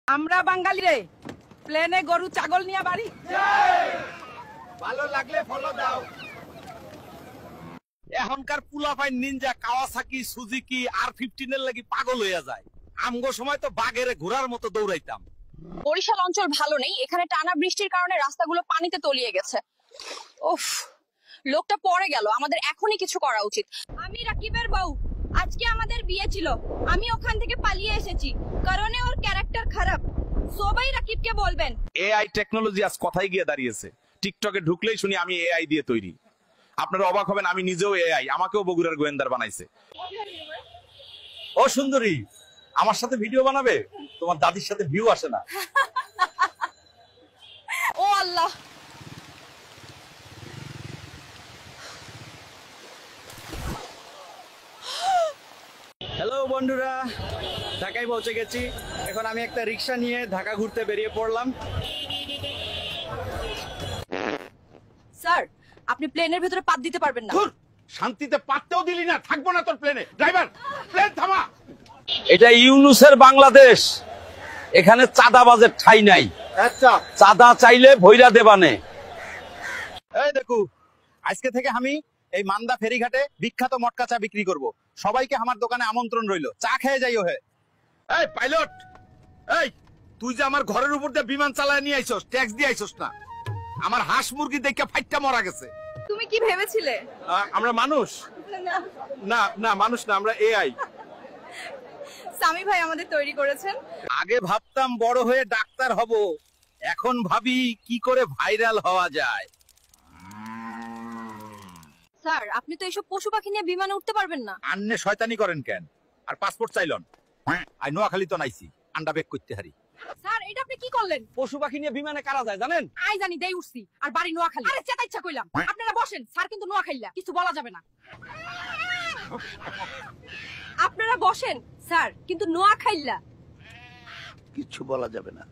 আমরা বাঙালি রে প্লেনে গরু ছাগল নিয়ে বাড়ি। ভালো লাগলে ফলো দাও। এখনকার পুলাপাই নিনজা কাওয়াসাকি সুজুকি R15 এর লাগি পাগল হইয়া যায়। আমগো সময় তো বাঘের ঘোড়ার মতো দৌড়াইতাম। বরিশাল অঞ্চল ভালো নেই, এখানে টানা বৃষ্টির কারণে রাস্তাগুলো পানিতে তলিয়ে গেছে। উফ, লোকটা পড়ে গেল, আমাদের এখনই কিছু করা উচিত। আমি রাকিবের বউ, আজকে আমাদের বিয়ে ছিল, আমি ওখান থেকে পালিয়ে এসেছি কারণে ওর ক্যারেক্টার খারাপ। সবাই রাকিবকে বলবেন। এআই টেকনোলজি আজ কথাই গিয়ে দাঁড়িয়েছে। টিকটকে ঢুকলেই শুনি আমি এআই দিয়ে তৈরি। আপনারা অবাক হবেন, আমি নিজেও এআই, আমাকেও বগুড়ার গোয়েন্দার বানাইছে। ও সুন্দরী, আমার সাথে ভিডিও বানাবে? তোমার দাদির সাথে ভিউ আসে না। ও আল্লাহ, হ্যালো বন্ধুরা, ঢাকায় পৌঁছে গেছি। এখন আমি একটা রিক্সা নিয়ে ঢাকা ঘুরতে বেরিয়ে পড়লাম। স্যার আপনি প্লেনের ভেতরে পাত দিতে পারবেন না। ধুর, শান্তিতে পাততেও দিলি না, থাকবো না তোর প্লেনে। ড্রাইভার, প্লেন থামা। এটা ইউনুসের বাংলাদেশ, এখানে চাঁদাবাজের ঠাঁই নাই। আচ্ছা, চাঁদা চাইলে ভৈরা দেবানে। এই দেখো, আজকে থেকে আমি এই মান্দা ফেরিঘাটে বিখ্যাত মটকা চা বিক্রি করব। সবাইকে আমার দোকানে আমন্ত্রণ রইল, চা খেয়ে যাইও। হে এই পাইলট, এই তুই যে আমার ঘরের উপর দিয়ে বিমান চালায় নিয়ে আইছস, ট্যাক্স দিয়ে আইছস না? আমার হাঁস মুরগি দেখে ফাইটটা মরা গেছে। তুমি কি ভেবেছিলে? আমরা মানুষ না, না মানুষ না, আমরা এআই। সামি ভাই আমাদের তৈরি করেছেন। আগে ভাবতাম বড় হয়ে ডাক্তার হব, এখন ভাবি কি করে ভাইরাল হওয়া যায়। স্যার আপনি তো এসব পশু পাখি নিয়ে বিমানে উঠতে পারবেন না। আন্নে শয়তানি করেন কেন? আর পাসপোর্ট চাইলন? আই নোয়াখালী তো নাইছি, আন্ডা বেক করতে হারি। স্যার এটা আপনি কি করলেন? পশু পাখি নিয়ে বিমানে কারা যায় জানেন? আই জানি দেই উঠছি, আর বাড়ি নোয়াখালী। আরে চেতা ইচ্ছা কইলাম। আপনারা বসেন, স্যার কিন্তু নোয়াখালীলা, কিছু বলা যাবে না। আপনারা বসেন স্যার, কিন্তু নোয়াখালীলা কিছু বলা যাবে না।